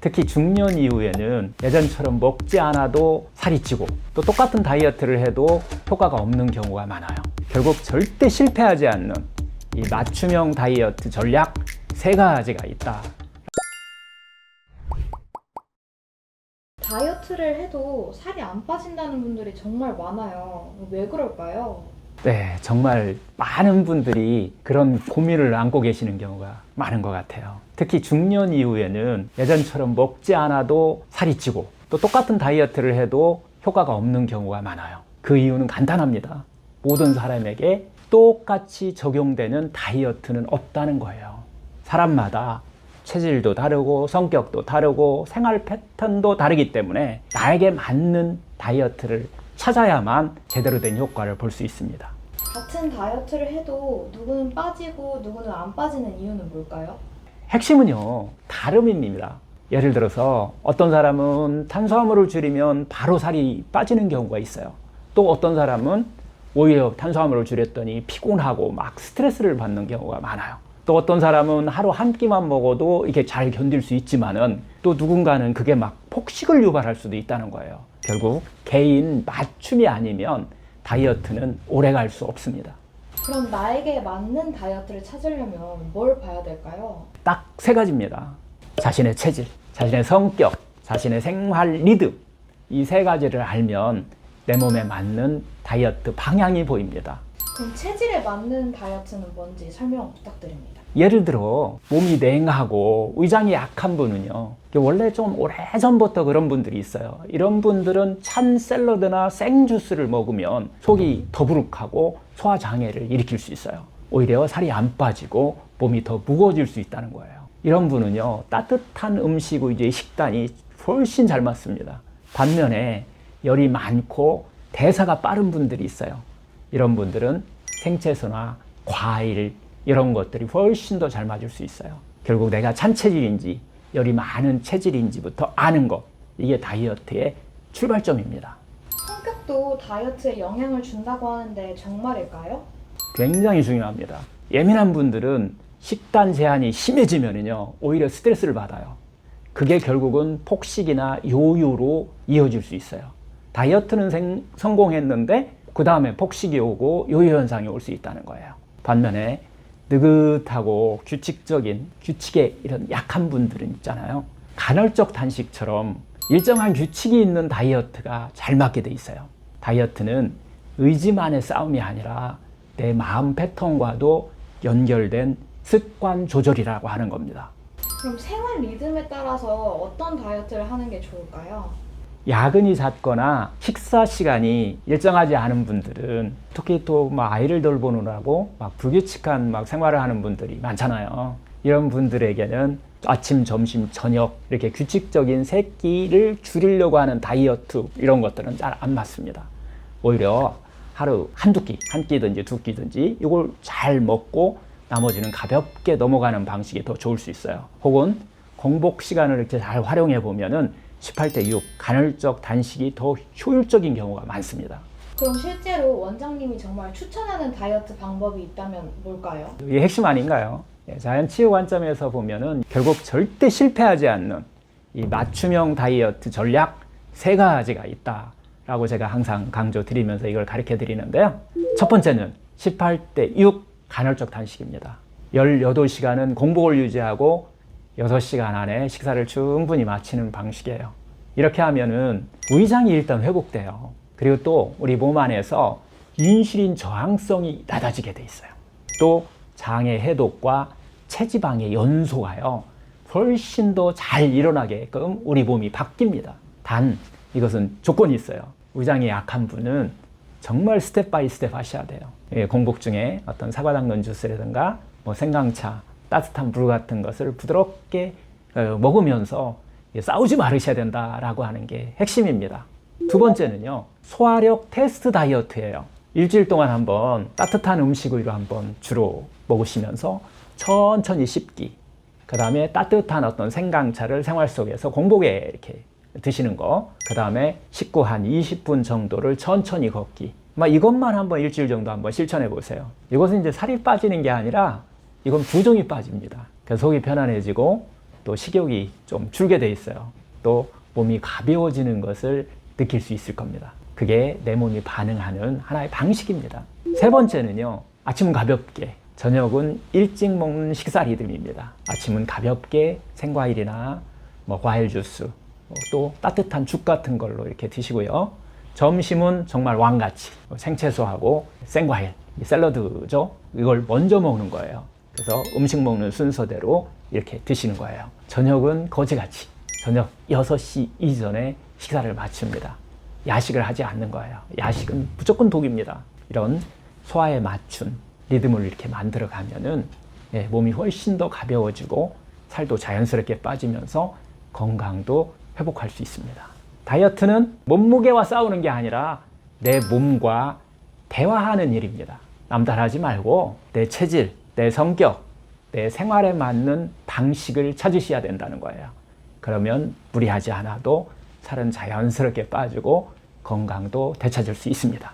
특히 중년 이후에는 예전처럼 먹지 않아도 살이 찌고 또 똑같은 다이어트를 해도 효과가 없는 경우가 많아요. 결국 절대 실패하지 않는 이 맞춤형 다이어트 전략 3가지가 있다. 다이어트를 해도 살이 안 빠진다는 분들이 정말 많아요. 왜 그럴까요? 네, 정말 많은 분들이 그런 고민을 안고 계시는 경우가 많은 것 같아요. 특히 중년 이후에는 예전처럼 먹지 않아도 살이 찌고 또 똑같은 다이어트를 해도 효과가 없는 경우가 많아요. 그 이유는 간단합니다. 모든 사람에게 똑같이 적용되는 다이어트는 없다는 거예요. 사람마다 체질도 다르고 성격도 다르고 생활 패턴도 다르기 때문에 나에게 맞는 다이어트를 찾아야만 제대로 된 효과를 볼 수 있습니다. 같은 다이어트를 해도 누구는 빠지고 누구는 안 빠지는 이유는 뭘까요? 핵심은요, 다름입니다. 예를 들어서 어떤 사람은 탄수화물을 줄이면 바로 살이 빠지는 경우가 있어요. 또 어떤 사람은 오히려 탄수화물을 줄였더니 피곤하고 막 스트레스를 받는 경우가 많아요. 또 어떤 사람은 하루 한 끼만 먹어도 이게 잘 견딜 수 있지만은 또 누군가는 그게 막 폭식을 유발할 수도 있다는 거예요. 결국 개인 맞춤이 아니면 다이어트는 오래 갈 수 없습니다. 그럼 나에게 맞는 다이어트를 찾으려면 뭘 봐야 될까요? 딱 3가지입니다. 자신의 체질, 자신의 성격, 자신의 생활 리듬. 이 3가지를 알면 내 몸에 맞는 다이어트 방향이 보입니다. 그럼 체질에 맞는 다이어트는 뭔지 설명 부탁드립니다. 예를 들어 몸이 냉하고 위장이 약한 분은요, 원래 좀 오래전부터 그런 분들이 있어요. 이런 분들은 찬 샐러드나 생주스를 먹으면 속이 더부룩하고 소화장애를 일으킬 수 있어요. 오히려 살이 안 빠지고 몸이 더 무거워질 수 있다는 거예요. 이런 분은요, 따뜻한 음식의 이제 식단이 훨씬 잘 맞습니다. 반면에 열이 많고 대사가 빠른 분들이 있어요. 이런 분들은 생채소나 과일 이런 것들이 훨씬 더 잘 맞을 수 있어요. 결국 내가 찬 체질인지 열이 많은 체질인지부터 아는 것, 이게 다이어트의 출발점입니다. 성격도 다이어트에 영향을 준다고 하는데 정말일까요? 굉장히 중요합니다. 예민한 분들은 식단 제한이 심해지면요, 오히려 스트레스를 받아요. 그게 결국은 폭식이나 요요로 이어질 수 있어요. 다이어트는 성공했는데 그 다음에 폭식이 오고 요요 현상이 올 수 있다는 거예요. 반면에 느긋하고 규칙에 이런 약한 분들은 있잖아요. 간헐적 단식처럼 일정한 규칙이 있는 다이어트가 잘 맞게 돼 있어요. 다이어트는 의지만의 싸움이 아니라 내 마음 패턴과도 연결된 습관 조절이라고 하는 겁니다. 그럼 생활 리듬에 따라서 어떤 다이어트를 하는 게 좋을까요? 야근이 잦거나 식사 시간이 일정하지 않은 분들은, 특히 또 아이를 돌보느라고 불규칙한 생활을 하는 분들이 많잖아요. 이런 분들에게는 아침, 점심, 저녁 이렇게 규칙적인 3끼를 줄이려고 하는 다이어트 이런 것들은 잘 안 맞습니다. 오히려 하루 한두 끼, 한 끼든지 2끼든지 이걸 잘 먹고 나머지는 가볍게 넘어가는 방식이 더 좋을 수 있어요. 혹은 공복 시간을 이렇게 잘 활용해 보면은 18대 6 간헐적 단식이 더 효율적인 경우가 많습니다. 그럼 실제로 원장님이 정말 추천하는 다이어트 방법이 있다면 뭘까요? 이게 핵심 아닌가요? 자연치유 관점에서 보면은 결국 절대 실패하지 않는 이 맞춤형 다이어트 전략 3가지가 있다라고 제가 항상 강조드리면서 이걸 가르쳐 드리는데요. 첫 번째는 18대 6 간헐적 단식입니다. 18시간은 공복을 유지하고 6시간 안에 식사를 충분히 마치는 방식이에요. 이렇게 하면은 위장이 일단 회복돼요. 그리고 또 우리 몸 안에서 인슐린 저항성이 낮아지게 돼 있어요. 또 장의 해독과 체지방의 연소가요, 훨씬 더 잘 일어나게끔 우리 몸이 바뀝니다. 단 이것은 조건이 있어요. 위장이 약한 분은 정말 스텝 바이 스텝 하셔야 돼요. 공복 중에 어떤 사과당근 주스라든가 생강차, 따뜻한 물 같은 것을 부드럽게 먹으면서 싸우지 말으셔야 된다라고 하는 게 핵심입니다. 두 번째는요, 소화력 테스트 다이어트예요. 일주일 동안 한번 따뜻한 음식을 한번 주로 먹으시면서 천천히 씹기, 그 다음에 따뜻한 어떤 생강차를 생활 속에서 공복에 이렇게 드시는 거, 그 다음에 식후 한 20분 정도를 천천히 걷기, 이것만 한번 일주일 정도 한번 실천해 보세요. 이것은 이제 살이 빠지는 게 아니라 이건 부종이 빠집니다. 그래서 속이 편안해지고 또 식욕이 좀 줄게 돼 있어요. 또 몸이 가벼워지는 것을 느낄 수 있을 겁니다. 그게 내 몸이 반응하는 하나의 방식입니다. 세 번째는요, 아침은 가볍게, 저녁은 일찍 먹는 식사 리듬입니다. 아침은 가볍게 생과일이나 뭐 과일 주스, 또 따뜻한 죽 같은 걸로 이렇게 드시고요. 점심은 정말 왕같이 생채소하고 생과일, 샐러드죠. 이걸 먼저 먹는 거예요. 그래서 음식 먹는 순서대로 이렇게 드시는 거예요. 저녁은 거지같이 저녁 6시 이전에 식사를 마칩니다. 야식을 하지 않는 거예요. 야식은 무조건 독입니다. 이런 소화에 맞춘 리듬을 이렇게 만들어 가면은 몸이 훨씬 더 가벼워지고 살도 자연스럽게 빠지면서 건강도 회복할 수 있습니다. 다이어트는 몸무게와 싸우는 게 아니라 내 몸과 대화하는 일입니다. 남탓하지 말고 내 체질, 내 성격, 내 생활에 맞는 방식을 찾으셔야 된다는 거예요. 그러면 무리하지 않아도 살은 자연스럽게 빠지고 건강도 되찾을 수 있습니다.